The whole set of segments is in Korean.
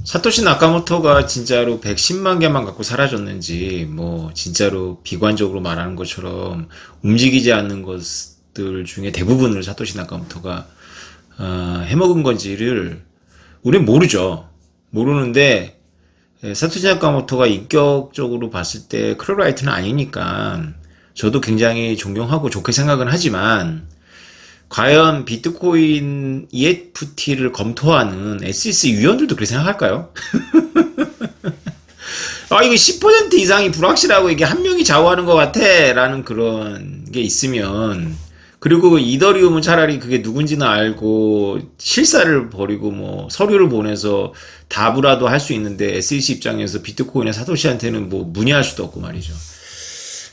사토시 나카모토가 진짜로 110만 개만 갖고 사라졌는지, 뭐, 진짜로 비관적으로 말하는 것처럼 움직이지 않는 것들 중에 대부분을 사토시 나카모토가, 해먹은 건지를, 우린 모르죠. 모르는데, 사토시 나카모토가 인격적으로 봤을 때 크로라이트는 아니니까, 저도 굉장히 존경하고 좋게 생각은 하지만, 과연 비트코인 EFT를 검토하는 SEC 위원들도 그렇게 생각할까요? 아, 이거 10% 이상이 불확실하고 이게 한 명이 좌우하는 것 같아. 라는 그런 게 있으면, 그리고 이더리움은 차라리 그게 누군지는 알고 실사를 벌이고 뭐 서류를 보내서 답이라도 할 수 있는데 SEC 입장에서 비트코인의 사토시한테는 뭐 문의할 수도 없고 말이죠.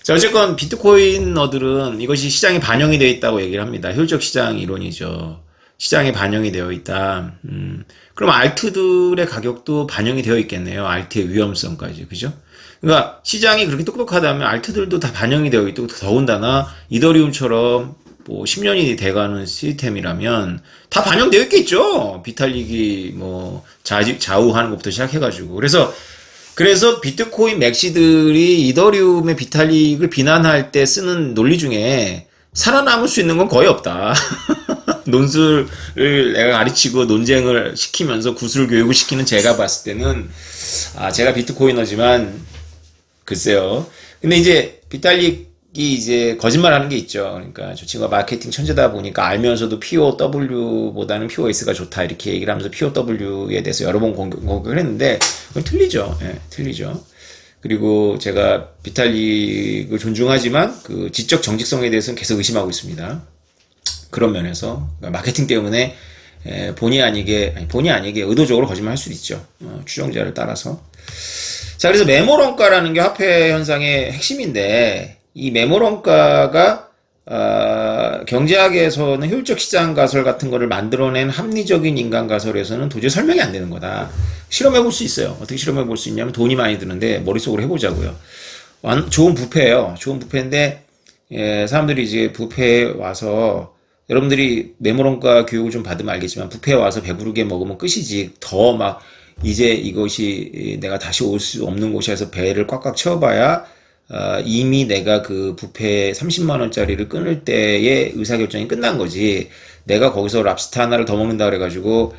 자, 어쨌건 비트코인러들은 이것이 시장에 반영이 되어 있다고 얘기를 합니다. 효율적 시장 이론이죠. 시장에 반영이 되어 있다. 그럼 알트들의 가격도 반영이 되어 있겠네요. 알트의 위험성까지. 그죠? 그러니까 시장이 그렇게 똑똑하다면 알트들도 다 반영이 되어 있고, 더군다나 이더리움처럼 뭐 10년이 돼가는 시스템이라면 다 반영되어 있겠죠. 비탈릭이 뭐 좌우하는 것부터 시작해가지고. 그래서 비트코인 맥시들이 이더리움의 비탈릭을 비난할 때 쓰는 논리 중에 살아남을 수 있는 건 거의 없다. 논술을 내가 가르치고 논쟁을 시키면서 구술 교육을 시키는 제가 봤을 때는, 제가 비트코이너지만, 글쎄요. 근데 이제 비탈릭이 이제 거짓말하는 게 있죠. 그러니까 저 친구가 마케팅 천재다 보니까 알면서도 POW보다는 POS가 좋다 이렇게 얘기를 하면서 POW에 대해서 여러 번 공격을 했는데 그건 틀리죠. 예, 틀리죠. 그리고 제가 비탈릭을 존중하지만 그 지적 정직성에 대해서는 계속 의심하고 있습니다. 그런 면에서 그러니까 마케팅 때문에 본의 아니게 의도적으로 거짓말할 수도 있죠. 추정자를 따라서. 자, 그래서 메모런가라는 게 화폐 현상의 핵심인데, 이 메모런가가 경제학에서는 효율적 시장 가설 같은 거를 만들어낸 합리적인 인간 가설에서는 도저히 설명이 안 되는 거다. 실험해 볼 수 있어요. 어떻게 실험해 볼 수 있냐면 돈이 많이 드는데 머릿속으로 해보자고요. 좋은 뷔페예요. 좋은 뷔페인데 사람들이 이제 뷔페에 와서, 여러분들이 메모론가 교육을 좀 받으면 알겠지만 뷔페에 와서 배부르게 먹으면 끝이지, 더 막 이제 이것이 내가 다시 올 수 없는 곳에서 배를 꽉꽉 채워봐야 이미 내가 그 뷔페 30만 원짜리를 끊을 때의 의사결정이 끝난 거지, 내가 거기서 랍스터 하나를 더 먹는다 그래가지고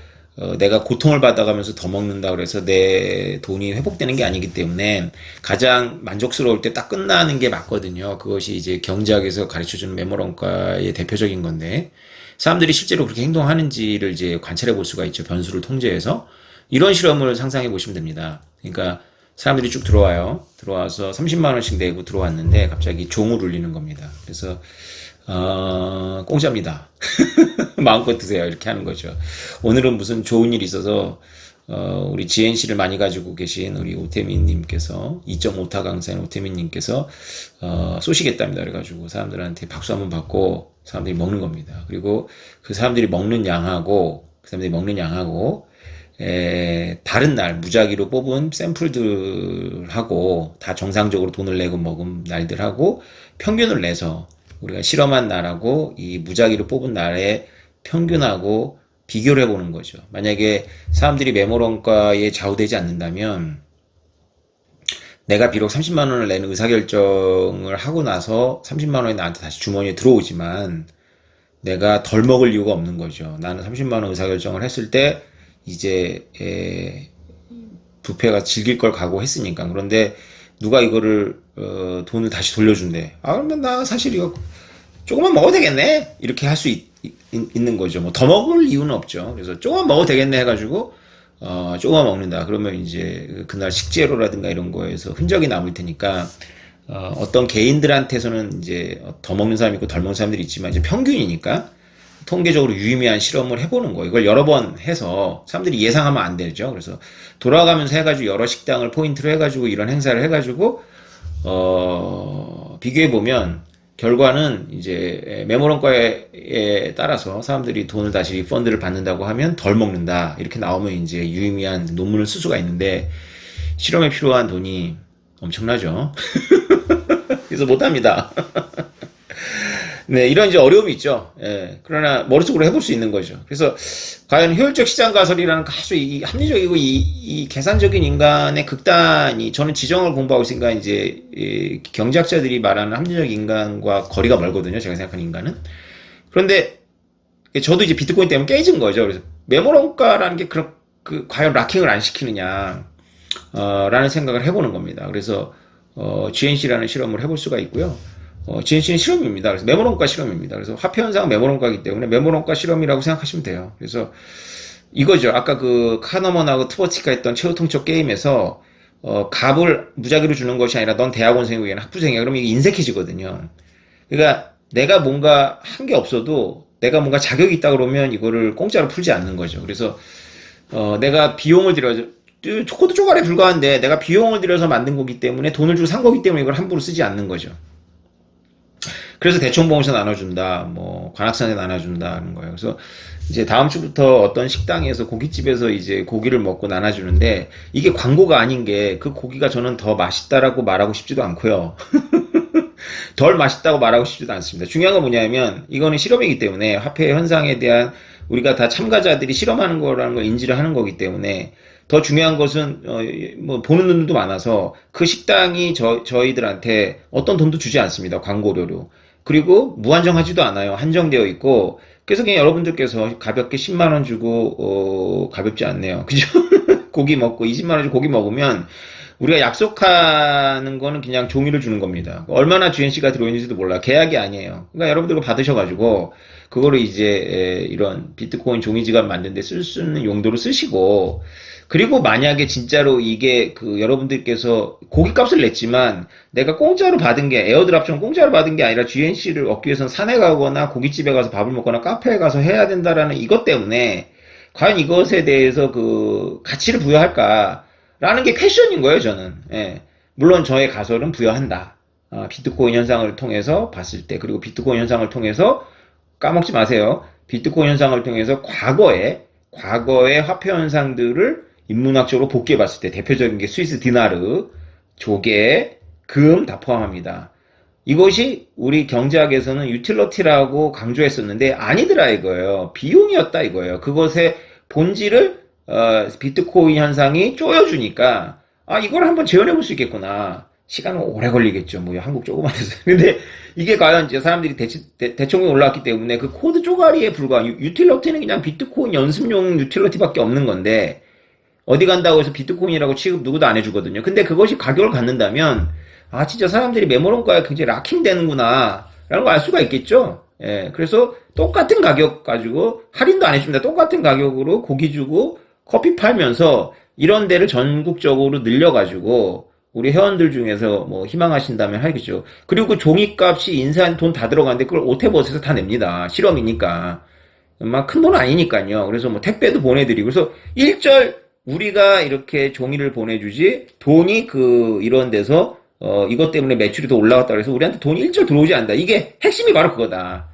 내가 고통을 받아가면서 더 먹는다 그래서 내 돈이 회복되는 게 아니기 때문에 가장 만족스러울 때 딱 끝나는 게 맞거든요. 그것이 이제 경제학에서 가르쳐주는 메모런가의 대표적인 건데, 사람들이 실제로 그렇게 행동하는지를 이제 관찰해 볼 수가 있죠. 변수를 통제해서. 이런 실험을 상상해 보시면 됩니다. 그러니까 사람들이 쭉 들어와요. 들어와서 30만 원씩 내고 들어왔는데 갑자기 종을 울리는 겁니다. 그래서 공짜입니다. 마음껏 드세요. 이렇게 하는 거죠. 오늘은 무슨 좋은 일이 있어서 우리 GNC를 많이 가지고 계신 우리 오태민님께서, 2.5타 강사인 오태민님께서 쏘시겠답니다. 그래가지고 사람들한테 박수 한번 받고 사람들이 먹는 겁니다. 그리고 그 사람들이 먹는 양하고 다른 날 무작위로 뽑은 샘플들하고 다 정상적으로 돈을 내고 먹은 날들하고 평균을 내서 우리가 실험한 날하고 이 무작위로 뽑은 날의 평균하고 비교를 해보는 거죠. 만약에 사람들이 메모런가에 좌우되지 않는다면, 내가 비록 30만 원을 내는 의사결정을 하고 나서 30만 원이 나한테 다시 주머니에 들어오지만 내가 덜 먹을 이유가 없는 거죠. 나는 30만 원 의사결정을 했을 때 이제 뷔페가 질길 걸 각오했으니까. 그런데 누가 이거를 돈을 다시 돌려준대. 그러면 나 사실 이거 조금만 먹어도 되겠네, 이렇게 할 수 있는 거죠. 뭐 더 먹을 이유는 없죠. 그래서 조금만 먹어도 되겠네 해가지고 조금만 먹는다. 그러면 이제 그날 식재료라든가 이런 거에서 흔적이 남을 테니까 어떤 개인들한테서는 이제 더 먹는 사람이 있고 덜 먹는 사람들이 있지만 이제 평균이니까 통계적으로 유의미한 실험을 해보는 거예요. 이걸 여러 번 해서 사람들이 예상하면 안 되죠. 그래서 돌아가면서 해가지고 여러 식당을 포인트로 해가지고 이런 행사를 해가지고 비교해보면 결과는 이제 메모런가에 따라서 사람들이 돈을 다시 리펀드를 받는다고 하면 덜 먹는다, 이렇게 나오면 이제 유의미한 논문을 쓸 수가 있는데, 실험에 필요한 돈이 엄청나죠. 그래서 못합니다. 네, 이런 이제 어려움이 있죠. 예, 그러나 머릿속으로 해볼 수 있는 거죠. 그래서 과연 효율적 시장 가설이라는 아주 합리적이고 이 계산적인 인간의 극단이 저는 지정을 공부하고 있으니까 이제 이 경제학자들이 말하는 합리적 인간과 거리가 멀거든요. 제가 생각하는 인간은. 그런데 저도 이제 비트코인 때문에 깨진 거죠. 그래서 메모론가라는 게 과연 락킹을 안 시키느냐, 라는 생각을 해보는 겁니다. 그래서 GNC라는 실험을 해볼 수가 있고요. GNC는 실험입니다. 그래서 메모론가 실험입니다. 그래서 화폐 현상은 메모론가이기 때문에 메모론가 실험이라고 생각하시면 돼요. 그래서 이거죠. 아까 그 카너먼하고 트버치가 했던 최후통첩 게임에서 값을 무작위로 주는 것이 아니라 넌 대학원생이고 얘는 학부생이야. 그러면 이게 인색해지거든요. 그러니까 내가 뭔가 한 게 없어도 내가 뭔가 자격이 있다 그러면 이거를 공짜로 풀지 않는 거죠. 그래서 내가 비용을 들여서 코드 쪼가리에 불과한데 내가 비용을 들여서 만든 거기 때문에 돈을 주고 산 거기 때문에 이걸 함부로 쓰지 않는 거죠. 그래서 대청봉에서 나눠준다, 뭐 관악산에 나눠준다는 거예요. 그래서 이제 다음 주부터 어떤 식당에서 고깃집에서 이제 고기를 먹고 나눠주는데 이게 광고가 아닌 게 그 고기가 저는 더 맛있다라고 말하고 싶지도 않고요. 덜 맛있다고 말하고 싶지도 않습니다. 중요한 건 뭐냐면 이거는 실험이기 때문에 화폐 현상에 대한 우리가 다 참가자들이 실험하는 거라는 걸 인지를 하는 거기 때문에 더 중요한 것은 뭐 보는 눈도 많아서 그 식당이 저희들한테 어떤 돈도 주지 않습니다. 광고료로. 그리고 무한정하지도 않아요. 한정되어 있고 그래서 그냥 여러분들께서 가볍게 10만 원 주고 가볍지 않네요. 그죠? 고기 먹고 20만 원 주고 고기 먹으면 우리가 약속하는 거는 그냥 종이를 주는 겁니다. 얼마나 GNC가 들어있는지도 몰라. 계약이 아니에요. 그러니까 여러분들 받으셔가지고 그거를 이제 이런 비트코인 종이 지갑 만드는데 쓸 수 있는 용도로 쓰시고 그리고 만약에 진짜로 이게 여러분들께서 고깃값을 냈지만 내가 공짜로 받은 게 에어드랍처럼 공짜로 받은 게 아니라 GNC를 얻기 위해서는 산에 가거나 고깃집에 가서 밥을 먹거나 카페에 가서 해야 된다라는 이것 때문에 과연 이것에 대해서 가치를 부여할까? 라는 게 퀘션인 거예요, 저는. 예. 물론 저의 가설은 부여한다. 비트코인 현상을 통해서 봤을 때, 그리고 비트코인 현상을 통해서 까먹지 마세요. 비트코인 현상을 통해서 과거의 화폐 현상들을 인문학적으로 복귀해 봤을 때 대표적인 게 스위스 디나르, 조개, 금 다 포함합니다. 이것이 우리 경제학에서는 유틸러티라고 강조했었는데 아니더라 이거예요. 비용이었다 이거예요. 그것의 본질을 비트코인 현상이 쪼여주니까 이걸 한번 재현해 볼 수 있겠구나. 시간은 오래 걸리겠죠. 뭐 한국 조그만해서. 근데 이게 과연 이제 사람들이 대청에 올라왔기 때문에 그 코드 쪼가리에 불과한 유틸러티는 그냥 비트코인 연습용 유틸러티밖에 없는 건데 어디 간다고 해서 비트코인이라고 취급 누구도 안 해주거든요. 근데 그것이 가격을 갖는다면 진짜 사람들이 메모론가에 굉장히 락킹되는구나 라는 걸 알 수가 있겠죠. 예, 그래서 똑같은 가격 가지고 할인도 안 해줍니다. 똑같은 가격으로 고기 주고 커피 팔면서 이런 데를 전국적으로 늘려가지고 우리 회원들 중에서 뭐 희망하신다면 하겠죠. 그리고 그 종이값이 인쇄한 돈 다 들어가는데 그걸 오태버스에서 다 냅니다. 실험이니까. 막 큰 돈 아니니까요. 그래서 뭐 택배도 보내드리고 그래서 일절 우리가 이렇게 종이를 보내주지 돈이 이런 데서 이것 때문에 매출이 더 올라갔다 그래서 우리한테 돈이 일절 들어오지 않는다. 이게 핵심이 바로 그거다.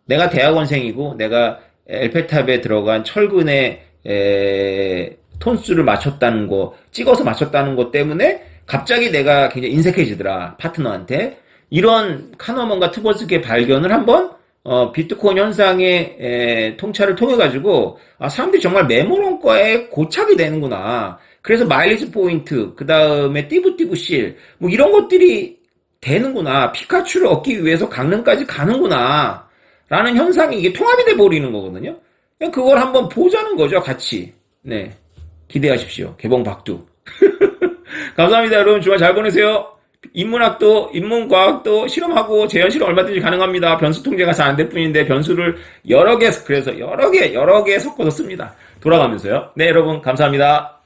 내가 대학원생이고 내가 엘페탑에 들어간 철근의 톤수를 맞췄다는 거, 찍어서 맞췄다는 것 때문에 갑자기 내가 굉장히 인색해지더라. 파트너한테. 이런 카너먼과 트버스의 발견을 한번 비트코인 현상의 통찰을 통해 가지고 사람들이 정말 메모론가에 고착이 되는구나. 그래서 마일리지 포인트, 그 다음에 띠부띠부실 뭐 이런 것들이 되는구나. 피카츄를 얻기 위해서 강릉까지 가는구나. 라는 현상이 이게 통합이 돼 버리는 거거든요. 그냥 그걸 한번 보자는 거죠, 같이. 네. 기대하십시오. 개봉 박두. 감사합니다, 여러분. 주말 잘 보내세요. 인문학도, 인문과학도 실험하고 재현 실험 얼마든지 가능합니다. 변수 통제가 잘 안 될 뿐인데 변수를 여러 개 섞어서 씁니다. 돌아가면서요. 네, 여러분. 감사합니다.